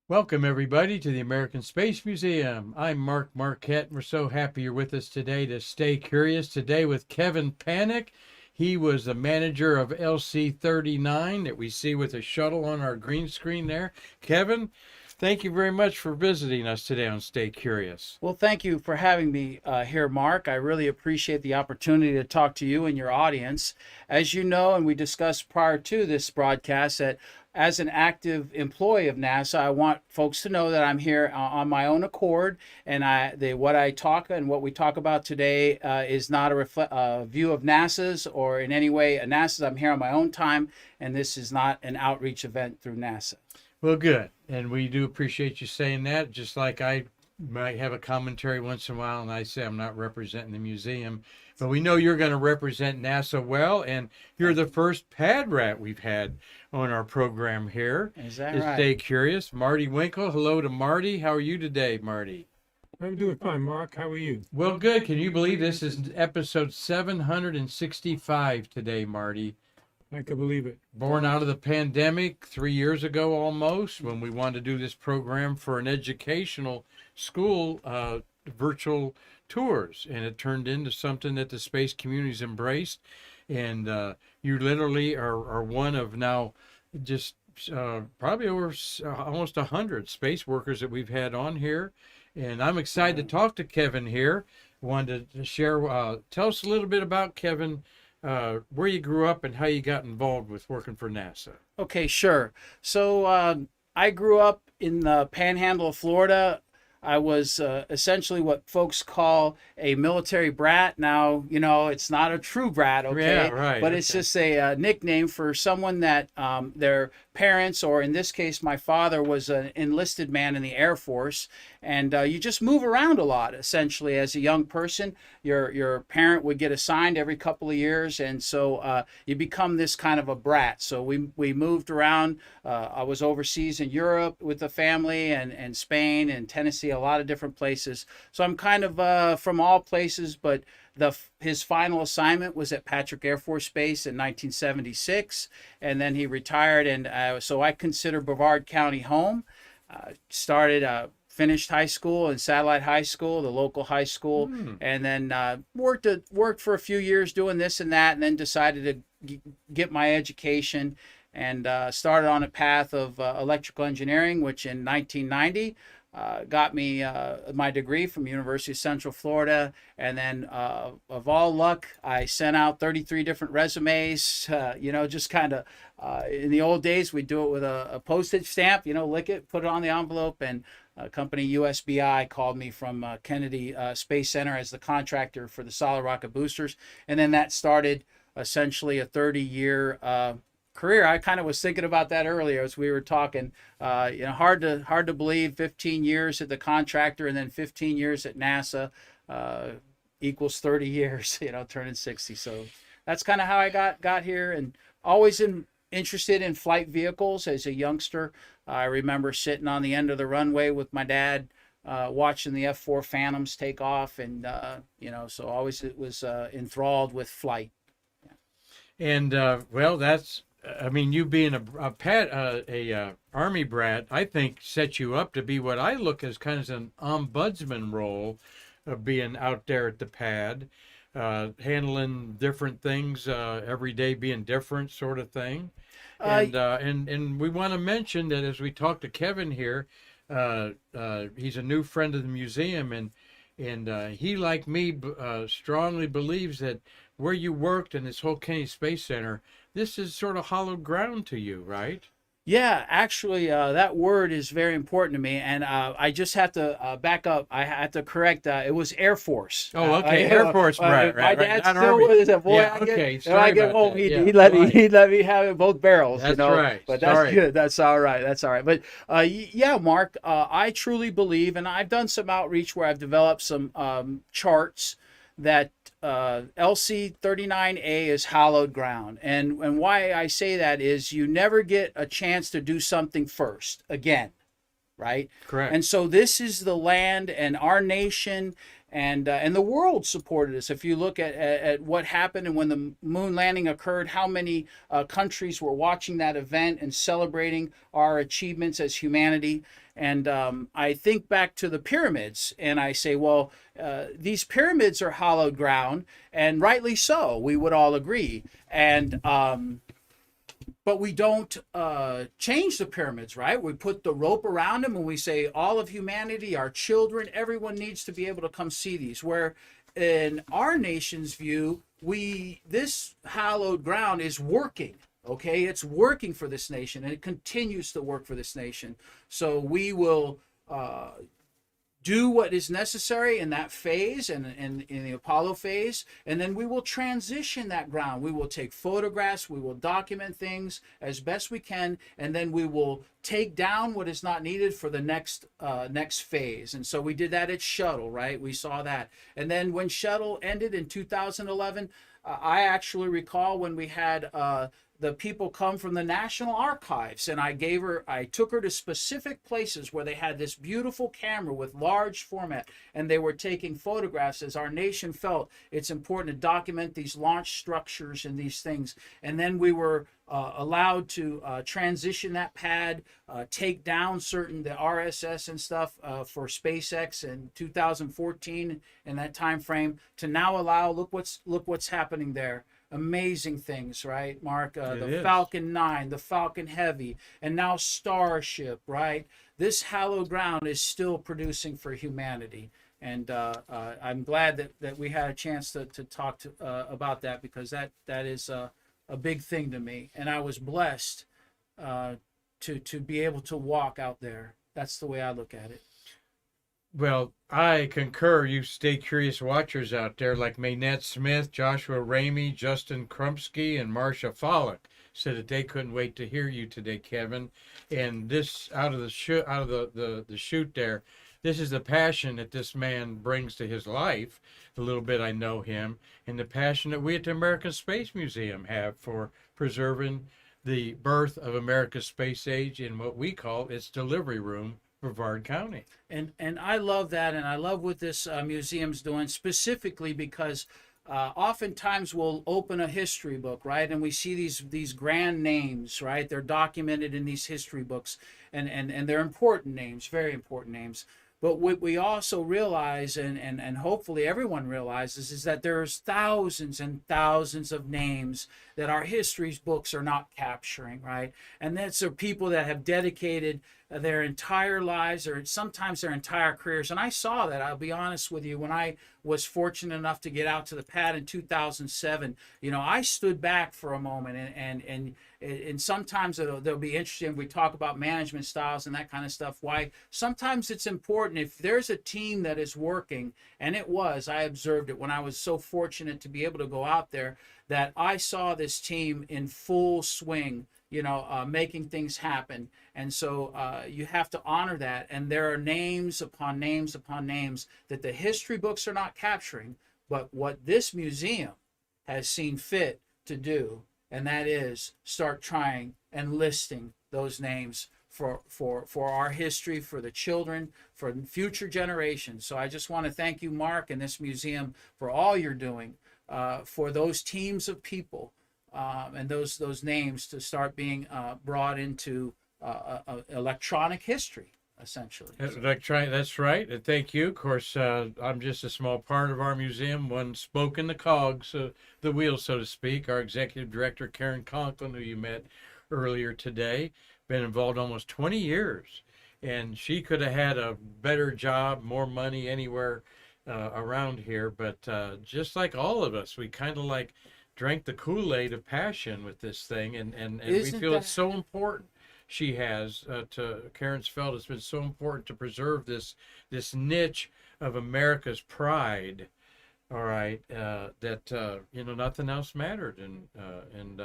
Welcome, everybody, to the American Space Museum. I'm Mark Marquette, and we're so happy you're with us today to stay curious. Today with Kevin Panik. He was the manager of LC-39 that we see with a shuttle on our green screen there. Kevin, thank you very much for visiting us today on Stay Curious. Well, thank you for having me here, Mark. I really appreciate the opportunity to talk to you and your audience. As you know, and we discussed prior to this broadcast, that as an active employee of NASA, I want folks to know that I'm here on my own accord, and what I talk and what we talk about today is not a view of NASA's or in any way a NASA's. I'm here on my own time, and this is not an outreach event through NASA. Well, good. And we do appreciate you saying that, just like I might have a commentary once in a while and I say I'm not representing the museum. But we know you're going to represent NASA well, and you're the first pad rat we've had on our program here. Is that right? Stay Curious. Marty Winkle. Hello to Marty. How are you today, Marty? I'm doing fine, Mark. How are you? Well, good. Can you believe this is episode 765 today, Marty? I can believe it. Born out of the pandemic 3 years ago almost, when we wanted to do this program for an educational school virtual tours, and it turned into something that the space community's embraced. And you literally are one of now just probably over almost 100 space workers that we've had on here. And I'm excited to talk to Kevin here. Wanted to share, tell us a little bit about Kevin, where you grew up and how you got involved with working for NASA. Okay, sure. So I grew up in the panhandle of Florida. I was essentially what folks call a military brat. Now, it's not a true brat, okay? Yeah, right. But it's just a nickname for someone that their parents, or in this case, my father was an enlisted man in the Air Force. And you just move around a lot, essentially, as a young person. Your parent would get assigned every couple of years, and so you become this kind of a brat. So we moved around. I was overseas in Europe with the family, and Spain and Tennessee, a lot of different places. So I'm kind of from all places, but his final assignment was at Patrick Air Force Base in 1976, and then he retired. And so I consider Brevard County home. Finished high school in Satellite High School, the local high school, and then worked for a few years doing this and that, and then decided to get my education, and started on a path of electrical engineering, which in 1990 got me my degree from University of Central Florida. And then of all luck, I sent out 33 different resumes, just kind of in the old days, we'd do it with a postage stamp, lick it, put it on the envelope, and company USBI called me from Kennedy Space Center as the contractor for the solid rocket boosters. And then that started essentially a 30-year career. I kind of was thinking about that earlier as we were talking. Hard to believe 15 years at the contractor and then 15 years at NASA equals 30 years, turning 60. So that's kind of how I got here, and always interested in flight vehicles as a youngster. I remember sitting on the end of the runway with my dad, watching the F-4 Phantoms take off, and so always it was enthralled with flight. Yeah. And well, you being a Army brat, I think set you up to be what I look as kind of an ombudsman role of being out there at the pad, handling different things every day, being different sort of thing. And we want to mention that as we talk to Kevin here, he's a new friend of the museum, and he, like me, strongly believes that where you worked in this whole Kennedy Space Center, this is sort of hallowed ground to you, right? Yeah, actually, that word is very important to me, and I just have to back up. I have to correct. It was Air Force. Oh, okay, Air Force, right. My dad Not still Army. was a boy. Yeah, okay. When I get home, he'd let me have it both barrels. That's right. But that's good. That's all right. That's all right. But yeah, Mark, I truly believe, and I've done some outreach where I've developed some charts that LC-39A is hallowed ground. And why I say that is you never get a chance to do something first again, right? Correct. And so this is the land and our nation and the world supported us. If you look at what happened and when the moon landing occurred, how many countries were watching that event and celebrating our achievements as humanity. And I think back to the pyramids, and I say, well, these pyramids are hallowed ground, and rightly so. We would all agree. And but we don't change the pyramids, right? We put the rope around them and we say all of humanity, our children, everyone needs to be able to come see these. Where in our nation's view, this hallowed ground is working. Okay, it's working for this nation, and it continues to work for this nation. So we will do what is necessary in that phase and in the Apollo phase, and then we will transition that ground. We will take photographs, we will document things as best we can, and then we will take down what is not needed for the next phase. And so we did that at Shuttle, right? We saw that. And then when Shuttle ended in 2011, I actually recall when we had the people come from the National Archives, and I took her to specific places where they had this beautiful camera with large format, and they were taking photographs as our nation felt it's important to document these launch structures and these things. And then we were allowed to transition that pad, take down the RSS and stuff for SpaceX in 2014 in that time frame, to now allow look what's happening there. Amazing things, right, Mark? The Falcon 9, the Falcon Heavy, and now Starship, right? This hallowed ground is still producing for humanity. And I'm glad that we had a chance to talk about that, because that is a big thing to me. And I was blessed to be able to walk out there. That's the way I look at it. Well, I concur. You stay curious watchers out there like Maynette Smith, Joshua Ramey, Justin Krumsky, and Marcia Follick said that they couldn't wait to hear you today, Kevin. And this out of the shoot there, this is the passion that this man brings to his life, the little bit I know him, and the passion that we at the American Space Museum have for preserving the birth of America's space age in what we call its delivery room, Brevard County. And I love that, and I love what this museum's doing, specifically because oftentimes we'll open a history book, right, and we see these grand names, right? They're documented in these history books, and they're important names, very important names. But what we also realize, and hopefully everyone realizes, is that there's thousands and thousands of names that our history books are not capturing, right? And that's are people that have dedicated their entire lives, or sometimes their entire careers. And I saw that, I'll be honest with you, when I was fortunate enough to get out to the pad in 2007, I stood back for a moment, and sometimes they'll be interesting. We talk about management styles and that kind of stuff. Why sometimes it's important if there's a team that is working, and I observed it when I was so fortunate to be able to go out there, that I saw this team in full swing, making things happen. And so you have to honor that. And there are names upon names upon names that the history books are not capturing, but what this museum has seen fit to do, and that is start trying and listing those names for our history, for the children, for future generations. So I just want to thank you, Mark, and this museum for all you're doing for those teams of people and those names to start being brought into electronic history, essentially. That's right. And thank you. Of course, I'm just a small part of our museum, one spoke in the cogs, the wheel, so to speak. Our executive director, Karan, who you met earlier today, been involved almost 20 years. And she could have had a better job, more money anywhere around here. But just like all of us, we kind of drank the Kool-Aid of passion with this thing. And we feel it's so important. She has Karen's felt it's been so important to preserve this niche of America's pride. All right, that nothing else mattered, and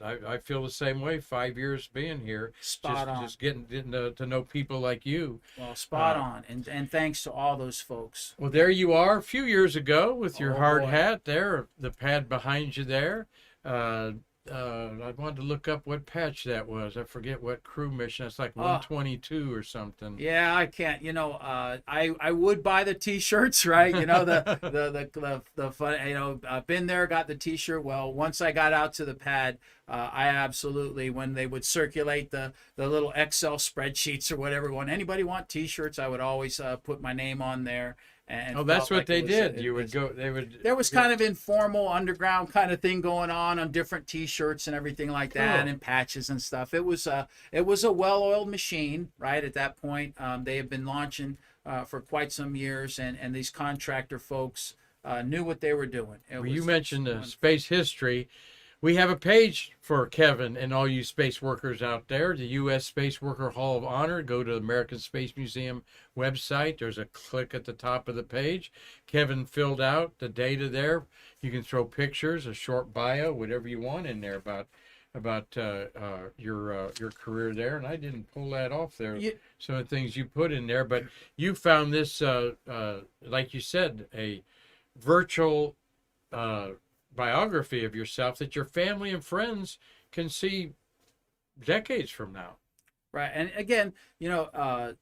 I feel the same way. 5 years being here, just getting to know people like you. Well, spot on, and thanks to all those folks. Well, there you are, a few years ago with your hard hat there, the pad behind you there. I wanted to look up what patch that was. I forget what crew mission. It's like 122 or something. Yeah, I can't. I would buy the T-shirts, right? The fun. Been there, got the T-shirt. Well, once I got out to the pad, I absolutely, when they would circulate the little Excel spreadsheets or whatever, when anybody want T-shirts, I would always put my name on there. And that's what like they did. There was kind of informal underground kind of thing going on different T-shirts and everything like that, and patches and stuff. It was a well-oiled machine, right? At that point, they had been launching for quite some years, and these contractor folks knew what they were doing. You mentioned space history. We have a page for Kevin and all you space workers out there, the U.S. Space Worker Hall of Honor. Go to the American Space Museum website. There's a click at the top of the page. Kevin filled out the data there. You can throw pictures, a short bio, whatever you want in there about your career there. And I didn't pull that off there. Some of the things you put in there, but you found this, like you said, a virtual biography of yourself that your family and friends can see decades from now. Right. And again,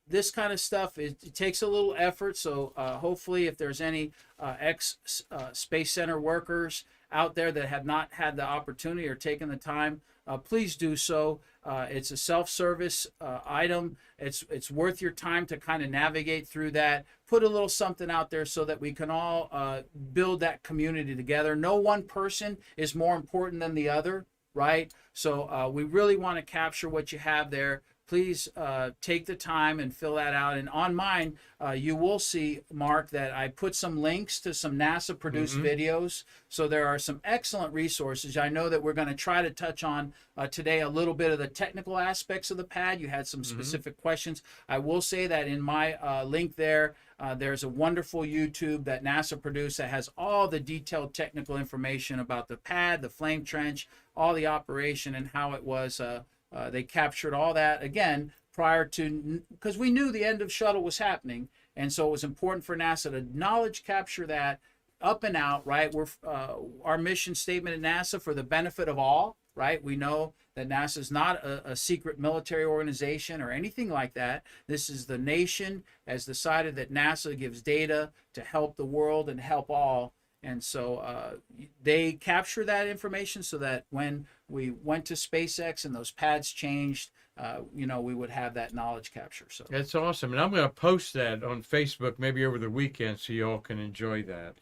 this kind of stuff, it takes a little effort. So hopefully if there's any Space Center workers out there that have not had the opportunity or taken the time, please do so. It's a self-service item. It's worth your time to kind of navigate through that. Put a little something out there so that we can all build that community together. No one person is more important than the other, right? So we really want to capture what you have there. Please take the time and fill that out. And on mine, you will see, Mark, that I put some links to some NASA-produced videos. So there are some excellent resources. I know that we're going to try to touch on today a little bit of the technical aspects of the pad. You had some specific questions. I will say that in my link there, there's a wonderful YouTube that NASA produced that has all the detailed technical information about the pad, the flame trench, all the operation, and how it was they captured all that, again, prior to, because we knew the end of Shuttle was happening, and so it was important for NASA to knowledge capture that up and out, right? We're our mission statement at NASA, for the benefit of all, right? We know that NASA is not a secret military organization or anything like that. This is the nation has decided that NASA gives data to help the world and help all. And so they capture that information so that when we went to SpaceX and those pads changed, we would have that knowledge capture. So that's awesome. And I'm going to post that on Facebook maybe over the weekend so you all can enjoy that.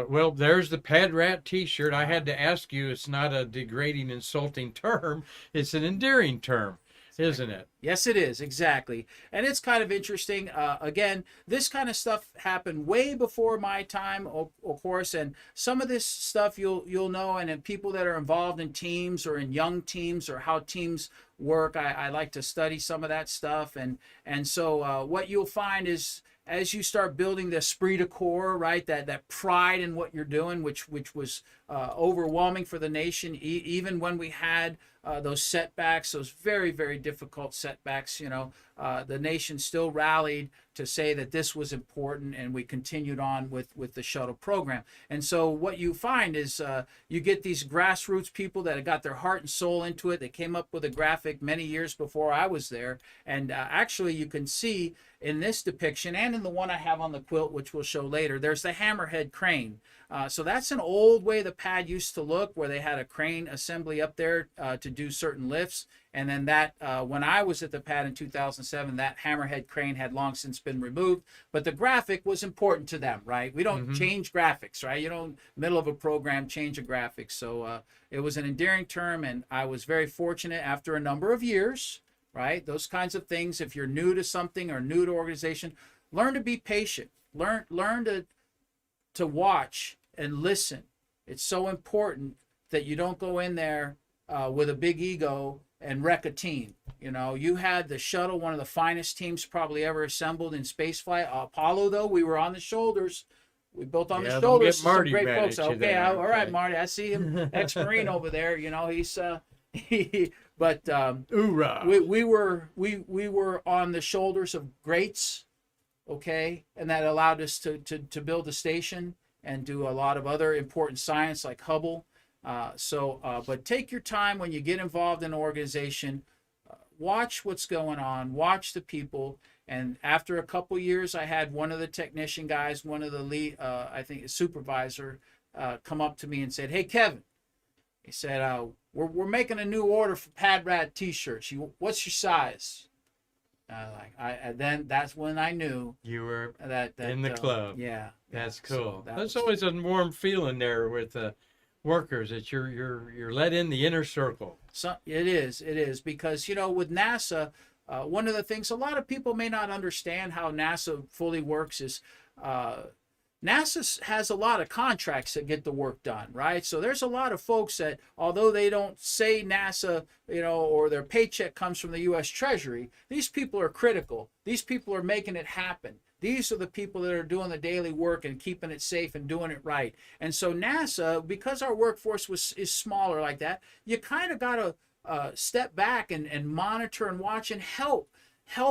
Well, there's the Pad Rat T-shirt. I had to ask you, it's not a degrading, insulting term. It's an endearing term, isn't it? Yes, it is, exactly. And it's kind of interesting. Again, this kind of stuff happened way before my time, of course, and some of this stuff you'll know, and people that are involved in teams or in young teams or how teams work, I like to study some of that stuff. And so what you'll find is, as you start building the esprit de corps, right, that pride in what you're doing, which was overwhelming for the nation, even when we had those setbacks, those very, very difficult setbacks, the nation still rallied to say that this was important, and we continued on with the shuttle program. And so what you find is you get these grassroots people that have got their heart and soul into it. They came up with a graphic many years before I was there, and actually you can see in this depiction and in the one I have on the quilt, which we'll show later, there's the hammerhead crane. So that's an old way the pad used to look, where they had a crane assembly up there to do certain lifts. And then that, when I was at the pad in 2007, that hammerhead crane had long since been removed. But the graphic was important to them, right? We don't change graphics, right? You don't, middle of a program, change a graphic. So it was an endearing term, and I was very fortunate after a number of years, right? Those kinds of things, if you're new to something or new to organization, learn to be patient. Learn to watch and listen. It's so important that you don't go in there with a big ego and wreck a team. You had the Shuttle, one of the finest teams probably ever assembled in spaceflight. Apollo, though, we were on the shoulders. We built on the shoulders. Some great folks. Okay, all right, Marty. I see him, ex-Marine over there. He's but we were on the shoulders of greats. Okay, and that allowed us to build a station and do a lot of other important science like Hubble. But take your time when you get involved in an organization. Watch what's going on. Watch the people. And after a couple years, I had one of the technician guys, one of the lead, I think a supervisor, come up to me and said, "Hey, Kevin," he said, we're making a new order for Pad Rat T-shirts. What's your size?" Then that's when I knew You were that in the club. Yeah, That's yeah. cool. So that That's was- always a warm feeling there with the workers that you're let in the inner circle. So it is because with NASA, one of the things a lot of people may not understand how NASA fully works is NASA has a lot of contracts that get the work done, right? So there's a lot of folks that, although they don't say NASA, or their paycheck comes from the U.S. Treasury, these people are critical. These people are making it happen. These are the people that are doing the daily work and keeping it safe and doing it right. And so NASA, because our workforce is smaller like that, you kind of got to step back and monitor and watch and help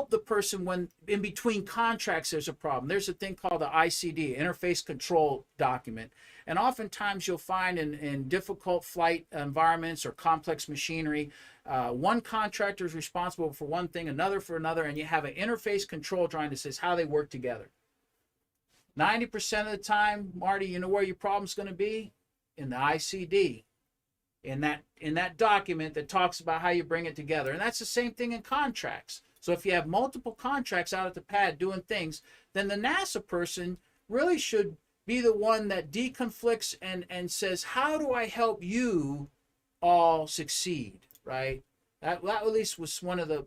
the person when in between contracts there's a problem. There's a thing called the ICD, Interface Control Document. And oftentimes you'll find in difficult flight environments or complex machinery, one contractor is responsible for one thing, another for another, and you have an interface control drawing that says how they work together. 90% of the time, Marty, you know where your problem's going to be? In the ICD. In that document that talks about how you bring it together. And that's the same thing in contracts. So if you have multiple contracts out at the pad doing things, then the NASA person really should be the one that deconflicts and says, how do I help you all succeed, right? That at least was one of the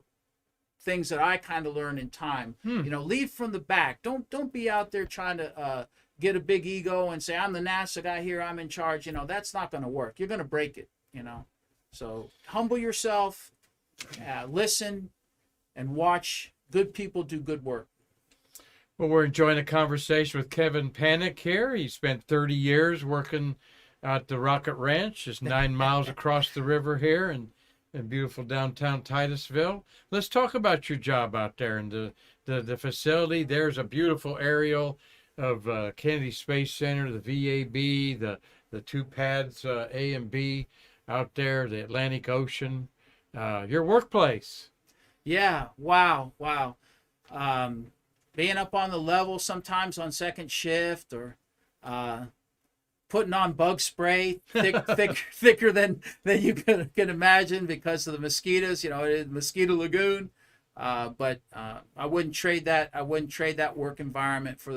things that I kind of learned in time. Lead from the back. Don't be out there trying to get a big ego and say, I'm the NASA guy here, I'm in charge. That's not going to work. You're going to break it, So humble yourself, listen, and watch good people do good work. Well, we're enjoying a conversation with Kevin Panik here. He spent 30 years working at the Rocket Ranch, just 9 miles across the river here in beautiful downtown Titusville. Let's talk about your job out there and the facility. There's a beautiful aerial of Kennedy Space Center, the VAB, the two pads, A and B out there, the Atlantic Ocean, your workplace. Yeah, wow. Being up on the level sometimes on second shift or putting on bug spray thicker than you can imagine because of the mosquitoes, mosquito lagoon. But I wouldn't trade that work environment for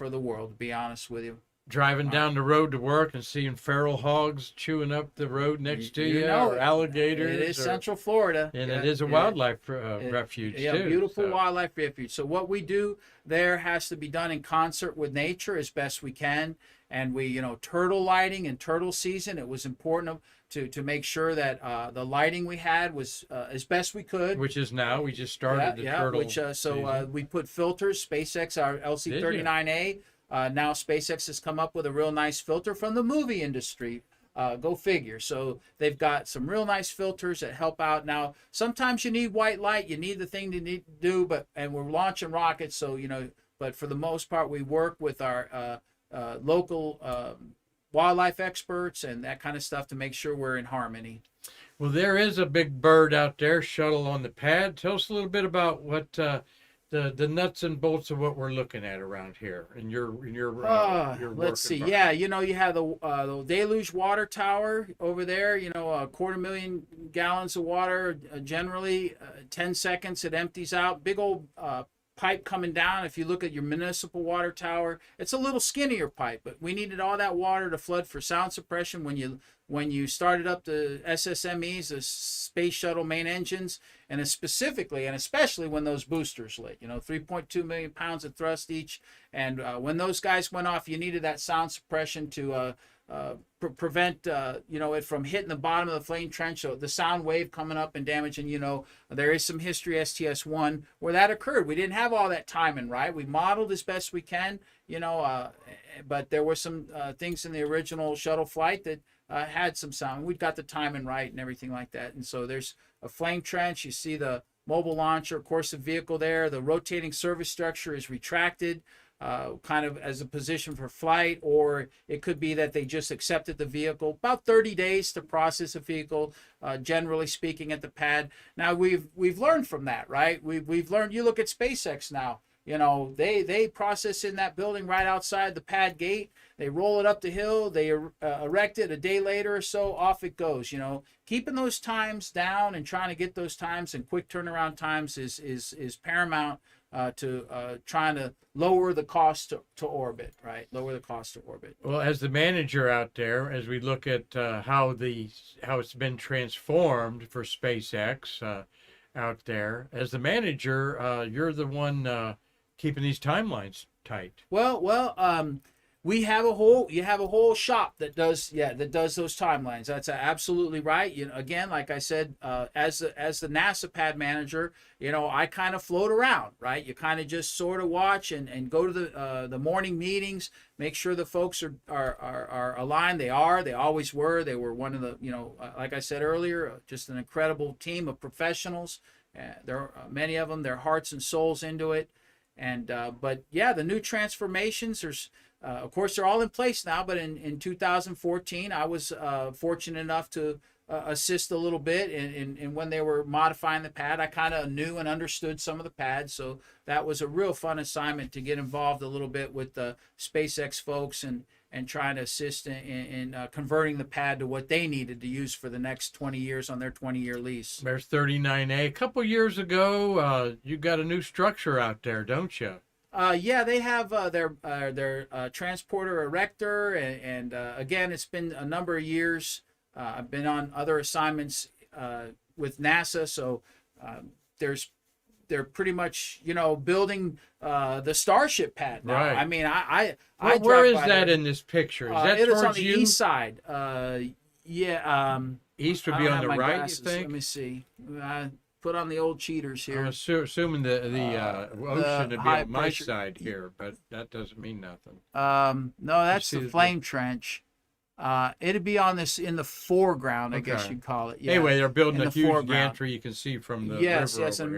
the world, to be honest with you. Driving down the road to work and seeing feral hogs chewing up the road next to you, or alligators. It is Central Florida. And it is a wildlife refuge, yeah, too. Beautiful wildlife refuge. So what we do there has to be done in concert with nature as best we can. And we, turtle lighting and turtle season, it was important to make sure that the lighting we had was as best we could. Which is now, we just started the turtle season. We put filters, SpaceX, our LC-39A. Now SpaceX has come up with a real nice filter from the movie industry. Go figure. So they've got some real nice filters that help out. Now, sometimes you need white light. You need the thing to need to do, and we're launching rockets. So, but for the most part, we work with our local wildlife experts and that kind of stuff to make sure we're in harmony. Well, there is a big bird out there, Shuttle on the pad. Tell us a little bit about what the nuts and bolts of what we're looking at around here in your let's see. Yeah, you have the deluge water tower over there. 250,000 gallons of water. Generally, 10 seconds it empties out. Big old pipe coming down. If you look at your municipal water tower, it's a little skinnier pipe, but we needed all that water to flood for sound suppression when you started up the SSMEs, the Space Shuttle main engines, and especially when those boosters lit. 3.2 million pounds of thrust each, and when those guys went off, you needed that sound suppression to prevent it from hitting the bottom of the flame trench, so the sound wave coming up and damaging. There is some history STS-1 where that occurred. We didn't have all that timing right. We modeled as best we can, but there were some things in the original shuttle flight that had some sound. We got the timing right and everything like that. And so there's a flame trench. You see the mobile launcher, of course, the vehicle there. The rotating service structure is retracted. kind of as a position for flight, or it could be that they just accepted the vehicle. About 30 days to process a vehicle, generally speaking, at the pad. Now we've learned from that, right? We've learned. You look at SpaceX now. You know, they process in that building right outside the pad gate. They roll it up the hill. They erect it a day later or so. Off it goes. You know, keeping those times down and trying to get those times and quick turnaround times is paramount to trying to lower the cost to orbit, right? Lower the cost to orbit. Well, as the manager out there, as we look at how it's been transformed for SpaceX out there, as the manager, you're the one keeping these timelines tight. Well, you have a whole shop that does those timelines. That's absolutely right. You know, again, like I said, as the NASA pad manager, you know, I kind of float around, right? You kind of just sort of watch and go to the morning meetings, make sure the folks are aligned. They always were. They were one of the, you know, like I said earlier, just an incredible team of professionals. There are many of them, their hearts and souls into it. And but yeah, the new transformations, there's of course they're all in place now, but in 2014 I was fortunate enough to assist a little bit in when they were modifying the pad. I kind of knew and understood some of the pads, so that was a real fun assignment to get involved a little bit with the SpaceX folks and trying to assist in converting the pad to what they needed to use for the next 20 years on their 20-year lease. There's 39A. A couple years ago, you got a new structure out there, don't you? Yeah, they have their transporter erector, and again, it's been a number of years. I've been on other assignments with NASA, so they're pretty much, you know, building the Starship pad now. Right. I mean, Where is by that there. in this picture? Is that It is towards on the you? east side. Yeah. East would I be don't on have the my right, glasses. you think? Let me see. Put on the old cheaters I'm here. assuming the ocean would be high on my pressure- side here, but that doesn't mean nothing. No, that's see the the- flame trench. It'd be on this in the foreground, I guess Okay. you'd call it. Yeah. Anyway, they're building in a the huge foreground. gantry you can see from the Yes, river yes, over here.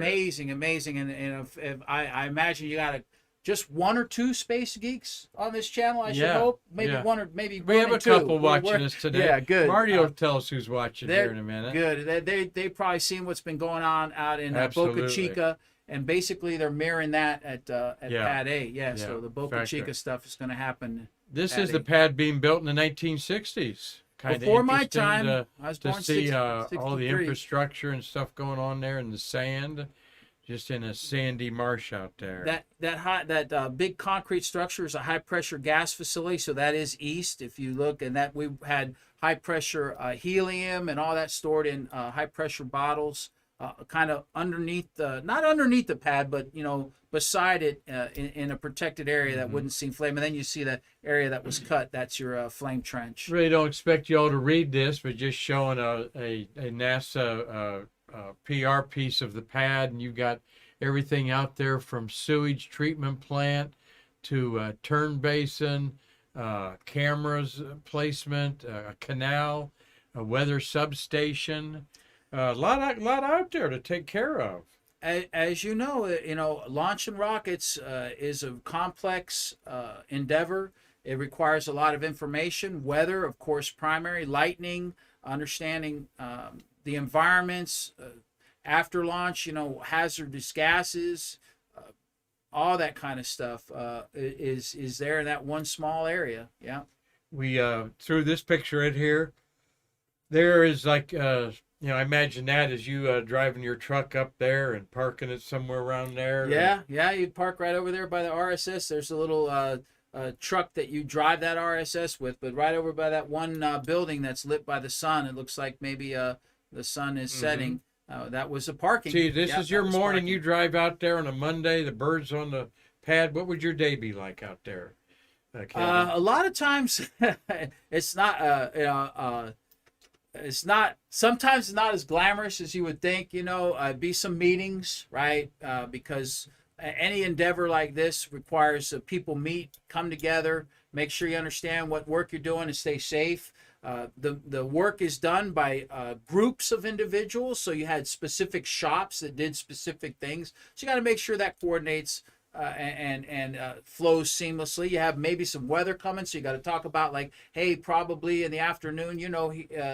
amazing, and if I imagine you got just one or two space geeks on this channel. I should Yeah, hope maybe yeah. one or maybe We one have and a two. couple watching We're- us today. Yeah, good. Marty will tell us who's watching they're here in a minute. Good. They probably seen what's been going on out in Boca Absolutely. Chica, and basically they're mirroring that at Yeah. Pad A. Yeah, so Yeah. the Boca Factor. Chica stuff is going to happen. This Pad is the A. pad being built in the 1960s. Kind of Before my interesting time, to I was to born see 60, all the 63. infrastructure and stuff going on there in the sand, just in a sandy marsh out there. That big concrete structure is a high pressure gas facility, so that is east. If you look, and that we had high pressure helium and all that stored in high pressure bottles, kind of underneath not underneath the pad, but you know beside it in a protected area that wouldn't see flame. And then you see the area that was cut. That's your flame trench. Really don't expect you all to read this, but just showing a NASA PR piece of the pad, and you've got everything out there from sewage treatment plant to turn basin, cameras placement, a canal, a weather substation, a lot out there to take care of. As you know, launching rockets is a complex endeavor. It requires a lot of information. Weather, of course, primary. Lightning, understanding the environments after launch. Hazardous gases, all that kind of stuff is there in that one small area. Yeah. We through this picture right here, there is like I imagine that as you driving your truck up there and parking it somewhere around there. Yeah, you'd park right over there by the RSS. There's a little truck that you drive that RSS with, but right over by that one building that's lit by the sun. It looks like maybe the sun is setting. That was a parking. See, this is your that was morning. parking. You drive out there on a Monday. The birds on the pad. What would your day be like out there? Kevin? A lot of times, it's not. It's not. Sometimes it's not as glamorous as you would think. Be some meetings, right? Because any endeavor like this requires people meet, come together, make sure you understand what work you're doing, and stay safe. The work is done by groups of individuals, so you had specific shops that did specific things. So you got to make sure that coordinates flows seamlessly. You have maybe some weather coming, so you got to talk about like, hey, probably in the afternoon,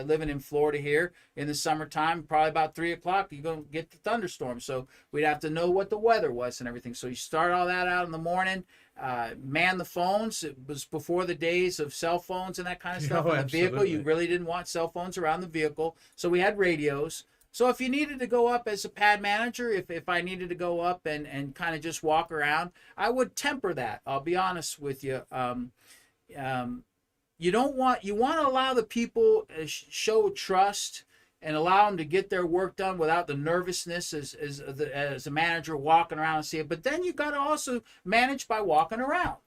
living in Florida here in the summertime, probably about 3 o'clock, you're going to get the thunderstorm. So we'd have to know what the weather was and everything. So you start all that out in the morning, man the phones. It was before the days of cell phones and that kind of stuff. Oh, in the vehicle, you absolutely. really didn't want cell phones around the vehicle. So we had radios. So if you needed to go up as a pad manager, if I needed to go up and kind of just walk around, I would temper that. I'll be honest with you. You want to allow the people show trust and allow them to get their work done without the nervousness as a manager walking around and see it. But then you got to also manage by walking around.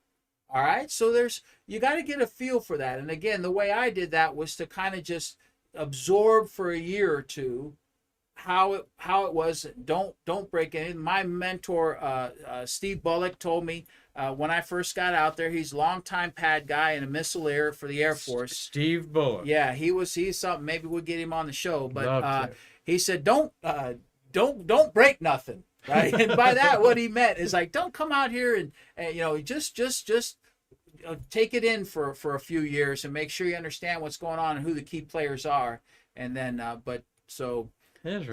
All right. So you got to get a feel for that. And again, the way I did that was to kind of just absorb for a year or two how it was. Don't break in. My mentor Steve Bullock told me when I first got out there, he's a longtime pad guy and a missileer for the Air Force. Steve Bullock. Yeah, he's something. Maybe we'll get him on the show. But Love to. he said don't break nothing. Right, and by that what he meant is like, don't come out here and just take it in for a few years and make sure you understand what's going on and who the key players are. And then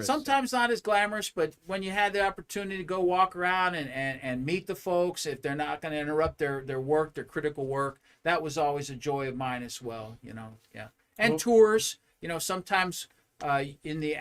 sometimes not as glamorous, but when you had the opportunity to go walk around and meet the folks, if they're not going to interrupt their work, their critical work, that was always a joy of mine as well. Yeah. And tours, sometimes in the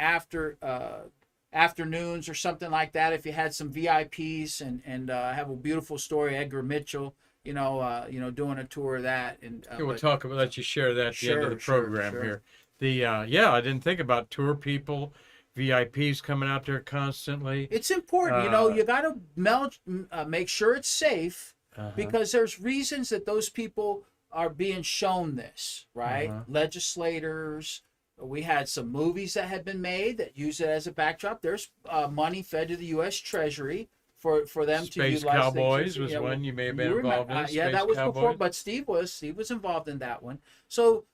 afternoons or something like that, if you had some VIPs and have a beautiful story, Edgar Mitchell, doing a tour of that. And let you share that at the end of the program here. I didn't think about tour people, VIPs coming out there constantly. It's important, you got to make sure it's safe, because there's reasons that those people are being shown this, right? Legislators. We had some movies that had been made that use it as a backdrop. There's money fed to the U.S. Treasury for them to utilize. Space Cowboys was one you may have been involved in. That was Cowboys. before, but Steve was involved in that one. So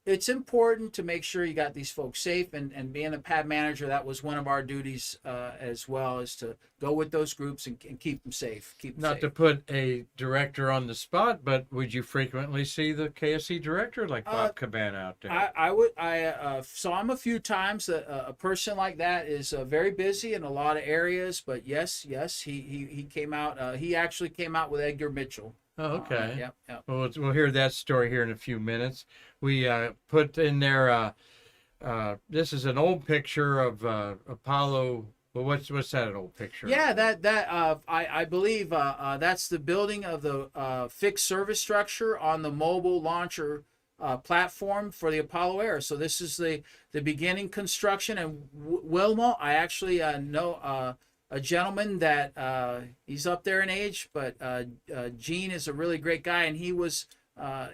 it's important to make sure you got these folks safe, and being a pad manager, that was one of our duties as well, is to go with those groups and keep them safe. Not to put a director on the spot, but would you frequently see the KSC director like Bob Caban out there? I saw him a few times. A person like that is very busy in a lot of areas, but yes, he came out. He actually came out with Edgar Mitchell. Oh, okay. Yep. Well, we'll hear that story here in a few minutes. We put in there. This is an old picture of Apollo. Well, what's that an old picture? Yeah, I believe that's the building of the fixed service structure on the mobile launcher platform for the Apollo era. So this is the beginning construction. And Wilma, I actually know a gentleman that he's up there in age, but Gene is a really great guy, and he was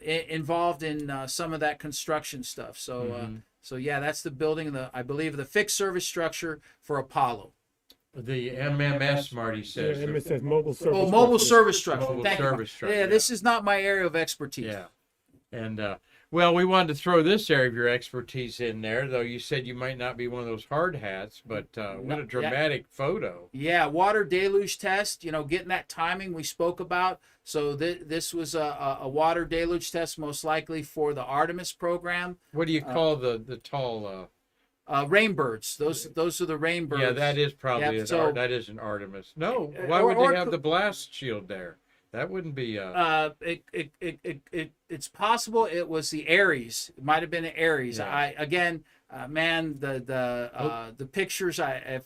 involved in some of that construction stuff. So that's the building, I believe, the fixed service structure for Apollo. The MMS, Marty says. It says mobile service. Oh, mobile service structure. Mobile Thank service you. structure. Yeah, this is not my area of expertise. Yeah. And well, we wanted to throw this area of your expertise in there, though you said you might not be one of those hard hats, but what a dramatic photo. Yeah, water deluge test, getting that timing we spoke about. So this was a water deluge test, most likely for the Artemis program. What do you call the tall... rainbirds. Those are the rainbirds. Yeah, that is probably that is an Artemis. No, why would they have the blast shield there? That wouldn't be. It's possible it was the Aries. It might have been an Aries. Yeah. The pictures. I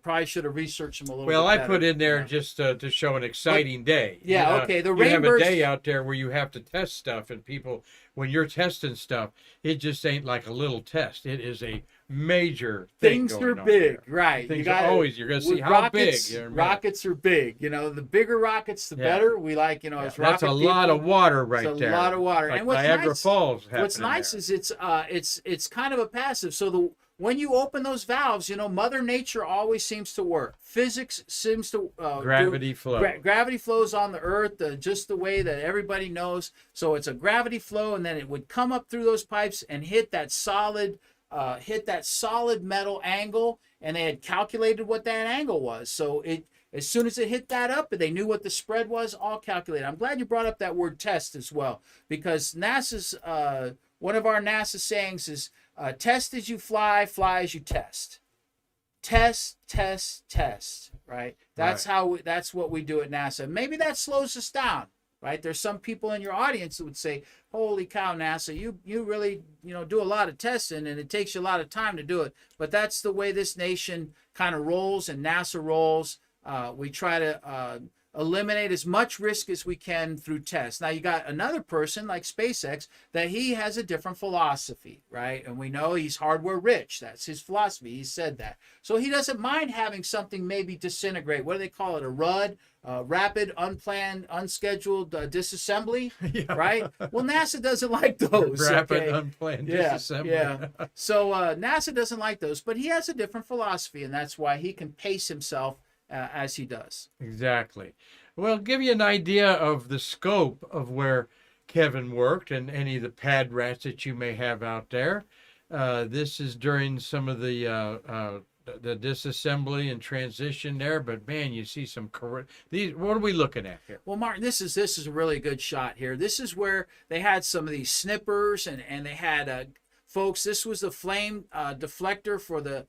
probably should have researched them a little. Well, bit I better. put in there just to show an exciting day. Yeah. Okay. The you have a rainbirds. day out there where you have to test stuff, and people, when you're testing stuff, it just ain't like a little test. It is a major thing. Things are going on big, there. right? Things are always. You're going to see how big. Rockets are big. The bigger rockets, the better. We like. As rocket that's a lot of water right it's there. A lot of water. Like and what's Niagara nice, Falls. What's nice there. is it's kind of a passive. So when you open those valves, Mother Nature always seems to work. Physics seems to gravity flow. Gravity flows on the Earth just the way that everybody knows. So it's a gravity flow, and then it would come up through those pipes and hit that solid hit that solid metal angle, and they had calculated what that angle was. So as soon as it hit that up, they knew what the spread was, all calculated. I'm glad you brought up that word test as well, because NASA's one of our NASA sayings is test as you fly, fly as you test. Test, test, test, right? That's that's what we do at NASA. Maybe that slows us down, right? There's some people in your audience that would say, holy cow, NASA, you really, do a lot of testing, and it takes you a lot of time to do it. But that's the way this nation kind of rolls, and NASA rolls. We try to eliminate as much risk as we can through tests. Now, you got another person like SpaceX that he has a different philosophy, right? And we know he's hardware rich. That's his philosophy. He said that. So he doesn't mind having something maybe disintegrate. What do they call it? A RUD? Rapid, unplanned, unscheduled disassembly, right? Well, NASA doesn't like those. Rapid, unplanned disassembly. Yeah. So NASA doesn't like those, but he has a different philosophy, and that's why he can pace himself as he does. Exactly. Well, give you an idea of the scope of where Kevin worked and any of the pad rats that you may have out there. This is during some of the disassembly and transition there, but man, you see some these. What are we looking at here? Well, Martin, this is a really good shot here. This is where they had some of these snippers, and they had folks. This was the flame deflector for the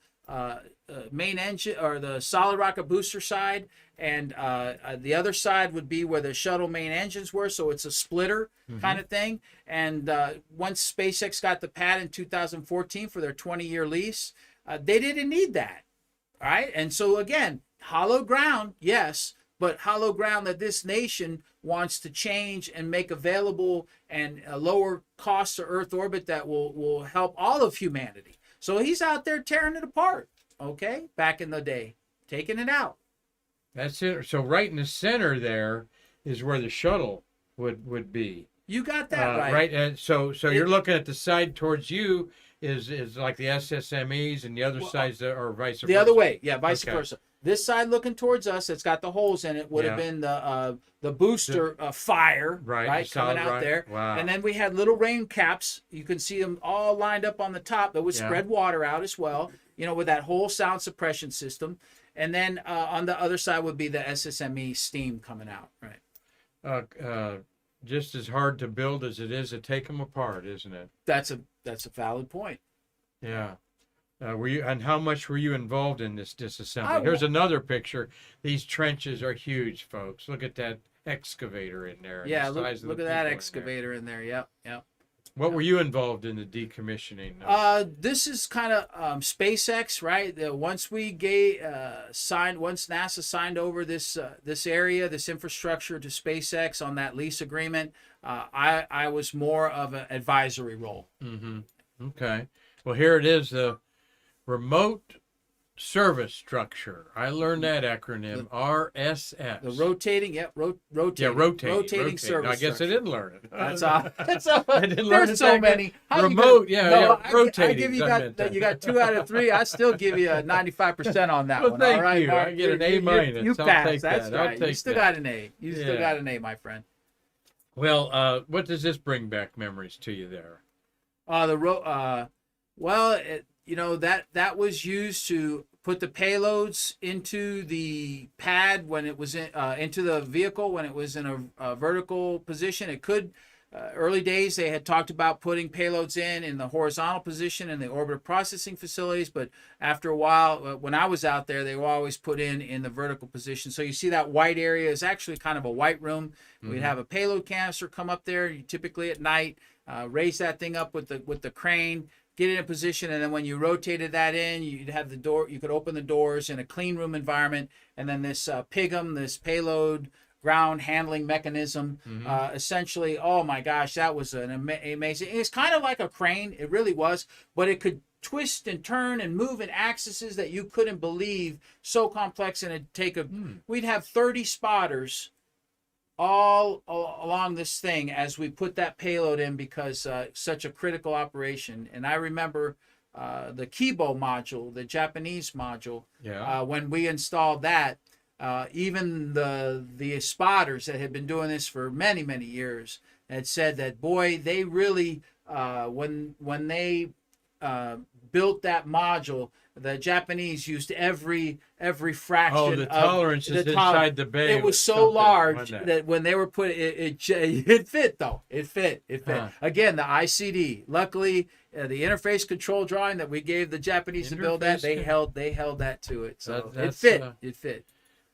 main engine, or the solid rocket booster side, and the other side would be where the shuttle main engines were, so it's a splitter kind of thing. And once SpaceX got the pad in 2014 for their 20-year lease, they didn't need that. All right, and so again, hollow ground, yes, but hollow ground that this nation wants to change and make available, and a lower cost to Earth orbit that will help all of humanity. So he's out there tearing it apart, okay, back in the day, taking it out. That's it. So right in the center there is where the shuttle would be. You got that right. Right, and so you're looking at the side towards you is like the SSMEs, and the other sides are vice versa. The other way, yeah, vice versa. This side looking towards us, it's got the holes in it, would have been the booster fire, right, coming out there. Wow. And then we had little rain caps. You can see them all lined up on the top that would spread water out as well, with that whole sound suppression system. And then on the other side would be the SSME steam coming out, right? Just as hard to build as it is to take them apart, isn't it? That's a valid point. Yeah. And how much were you involved in this disassembly? Here's another picture. These trenches are huge, folks. Look at that excavator in there. Yeah, look at that excavator in there. Yep. What were you involved in the decommissioning? This is kind of SpaceX, right? Once NASA signed over this area, this infrastructure to SpaceX on that lease agreement, I was more of an advisory role. Mm-hmm. Okay. Well, here it is, the Remote Service Structure. I learned that acronym, RSS. The rotating, rotating service. I guess I didn't learn it. That's all. I didn't learn There's so many. Remote, rotating. I give you got 2 out of 3. I still give you a 95% on that one. Thank all right, you. I get an A-. You I'll passed. take That's that. right. You still got an A. You still got an A, my friend. Well, what does this bring back memories to you there? That was used to put the payloads into the pad when it was into the vehicle when it was in a vertical position. It could early days they had talked about putting payloads in the horizontal position in the orbiter processing facilities, but after a while, when I was out there, they were always put in the vertical position. So you see that white area is actually kind of a white room. We'd have a payload canister come up there, typically at night, raise that thing up with the crane, get it in position, and then when you rotated that in, you'd have the door. You could open the doors in a clean room environment, and then this PIGM, this payload ground handling mechanism, essentially. Oh my gosh, that was an amazing. It's kind of like a crane. It really was, but it could twist and turn and move in axes that you couldn't believe. So complex, and it'd take We'd have 30 spotters all along this thing as we put that payload in, because such a critical operation. And I remember the Kibo module, the Japanese module, when we installed that, even the spotters that had been doing this for many, many years had said that, boy, they really, when they built that module, the Japanese used every fraction. Oh, the tolerances inside the bay. It was so something, large wasn't that when they were put it fit though. It fit. Huh. Again, the ICD. Luckily, the interface control drawing that we gave the Japanese to build that, they held that to it. So it fit. It fit.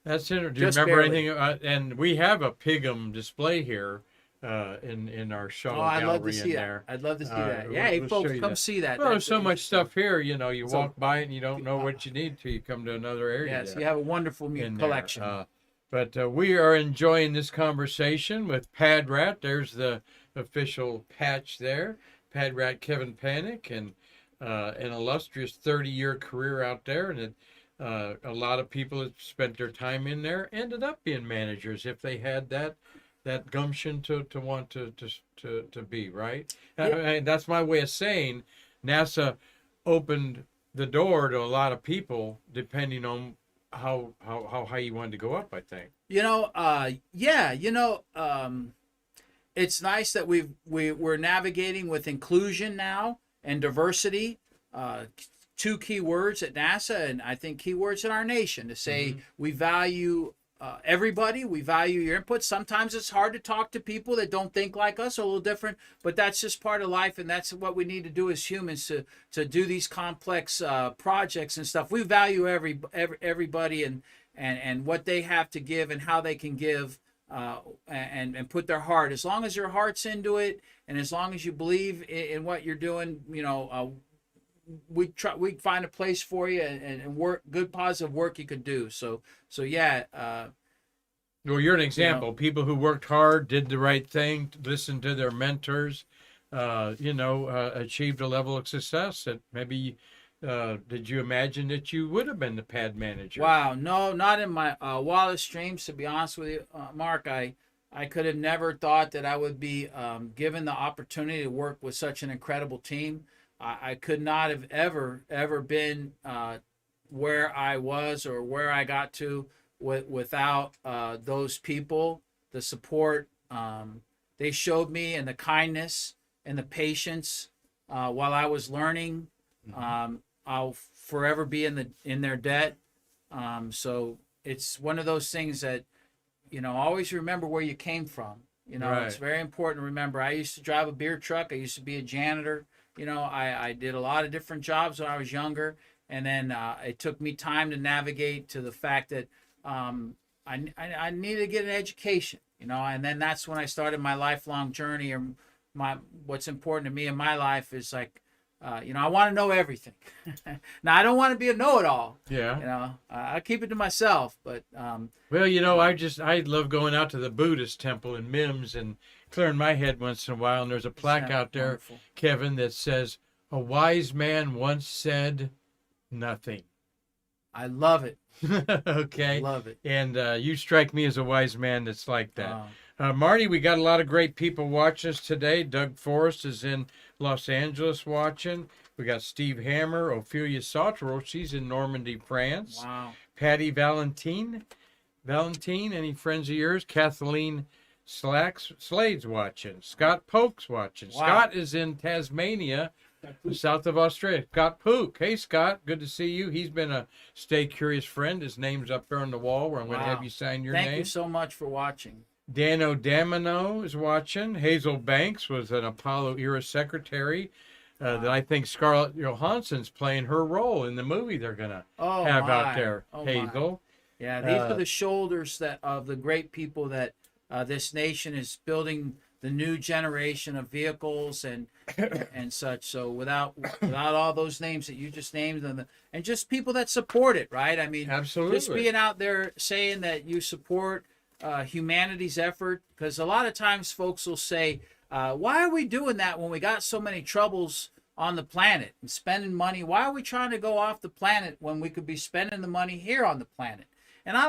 That's interesting. Do you Just remember barely. anything? And we have a Pigum display here in our shuttle I'd love to gallery see in that. there. I'd love to see that. we'll- Yeah, hey, we'll folks, show you come that. see that. Well, there's so much stuff here. You So- walk by it and you don't know what you need till you come to another area. Yes, there you have a wonderful in there. collection. But we are enjoying this conversation with Pad Rat. There's the official patch there. Pad Rat Kevin Panik, and an illustrious 30-year career out there. And a lot of people that spent their time in there ended up being managers if they had that gumption to want to be, right? And that's my way of saying NASA opened the door to a lot of people depending on how high you wanted to go up, I think. It's nice that we're navigating with inclusion now and diversity, two key words at NASA, and I think key words in our nation, to say we value everybody, we value your input. Sometimes it's hard to talk to people that don't think like us, or a little different, but that's just part of life, and that's what we need to do as humans to do these complex projects and stuff. We value everybody and what they have to give and how they can give, and put their heart. As long as your heart's into it, and as long as you believe in what you're doing, we find a place for you and work, good positive work you could do. So yeah. Well, you're an example. People who worked hard, did the right thing, listened to their mentors, achieved a level of success that maybe did you imagine that you would have been the pad manager? Wow, no, not in my wildest dreams, to be honest with you, Mark. I could have never thought that I would be given the opportunity to work with such an incredible team. I could not have ever been where I was or where I got to without those people, the support they showed me, and the kindness and the patience while I was learning. I'll forever be in their debt. So it's one of those things that, always remember where you came from. Right. It's very important to remember. I used to drive a beer truck. I used to be a janitor. I did a lot of different jobs when I was younger, and then it took me time to navigate to the fact that I needed to get an education, and then that's when I started my lifelong journey, or what's important to me in my life is like, I want to know everything. Now, I don't want to be a know-it-all. Yeah. I keep it to myself, but well, I love going out to the Buddhist temple in Mims and clearing my head once in a while, and there's a plaque out there, wonderful. Kevin, that says, "A wise man once said nothing." I love it. Okay. Love it. And you strike me as a wise man that's like that. Marty, we got a lot of great people watching us today. Doug Forrest is in Los Angeles watching. We got Steve Hammer, Ophelia Sautero, she's in Normandy, France. Wow. Patty Valentine, any friends of yours? Kathleen Slade's watching. Scott Polk's watching. Wow. Scott is in Tasmania, south of Australia. Scott Pook. Hey, Scott, good to see you. He's been a Stay Curious friend. His name's up there on the wall where I'm going to have you sign your name. Thank you so much for watching. Dano Damino is watching. Hazel Banks was an Apollo era secretary that I think Scarlett Johansson's playing her role in the movie they're going to have out there. Hazel. Yeah, these are the shoulders of the great people that this nation is building, the new generation of vehicles and such. So without all those names that you just named, and just people that support it, right? I mean, absolutely. Just being out there saying that you support humanity's effort, because a lot of times folks will say, why are we doing that when we got so many troubles on the planet and spending money? Why are we trying to go off the planet when we could be spending the money here on the planet? And I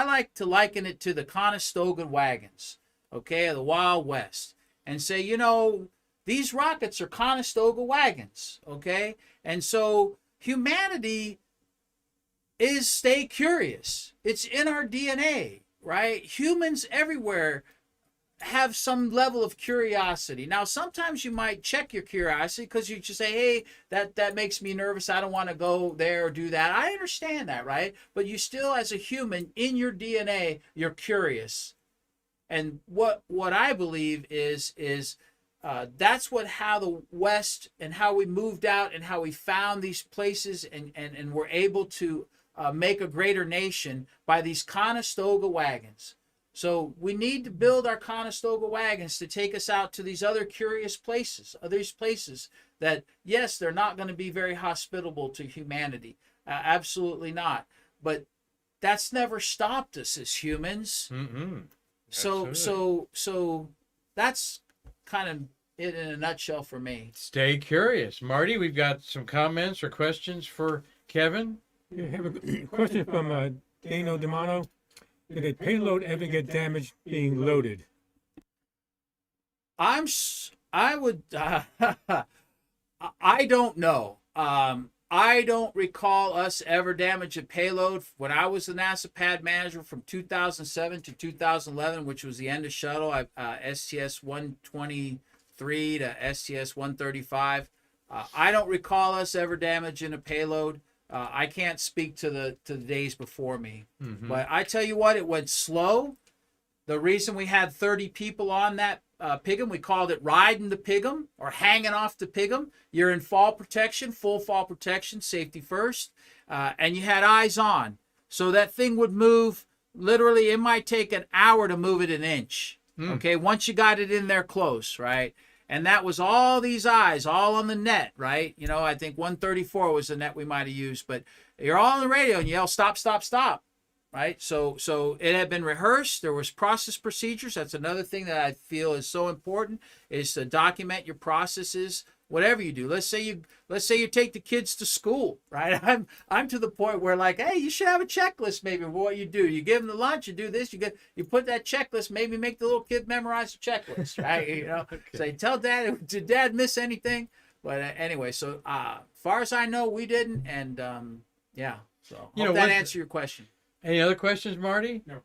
like to liken it to the Conestoga wagons, okay, of the Wild West, and say, these rockets are Conestoga wagons, okay? And so humanity is stay curious. It's in our DNA, right? Humans everywhere have some level of curiosity. Now, sometimes you might check your curiosity because you just say, hey, that makes me nervous. I don't want to go there or do that. I understand that, right? But you still, as a human, in your DNA, you're curious. And what I believe is that's how the West and how we moved out and how we found these places and were able to make a greater nation by these Conestoga wagons. So we need to build our Conestoga wagons to take us out to these other curious places, that, yes, they're not going to be very hospitable to humanity. Absolutely not. But that's never stopped us as humans. Mm-hmm. So that's kind of it in a nutshell for me. Stay curious. Marty, we've got some comments or questions for Kevin. Yeah, I have a question from Dano D'Amato. Did a payload ever get damaged being loaded? I don't know. I don't recall us ever damage a payload. When I was the NASA pad manager from 2007 to 2011, which was the end of Shuttle, STS 123 to STS 135, I don't recall us ever damaging a payload. I can't speak to the days before me. Mm-hmm. But I tell you what, it went slow. The reason we had 30 people on that Pig'em, we called it riding the Pig'em or hanging off the Pig'em. You're in fall protection, full fall protection, safety first, and you had eyes on. So that thing would move. Literally, it might take an hour to move it an inch. Okay, once you got it in there close, right? And that was all these eyes, all on the net, right? You know, I think 134 was the net we might have used, but you're all on the radio and you yell, stop, stop, stop, right? So it had been rehearsed. There was process procedures. That's another thing that I feel is so important, is to document your processes, whatever you do. Let's say you take the kids to school, right? I'm to the point where, like, hey, you should have a checklist maybe of what you do. You give them the lunch, you do this, you put that checklist, maybe make the little kid memorize the checklist, right? You know, okay. Say, tell dad, did dad miss anything? But anyway, so far as I know, we didn't, and yeah. So hope that answers your question. Any other questions, Marty? No.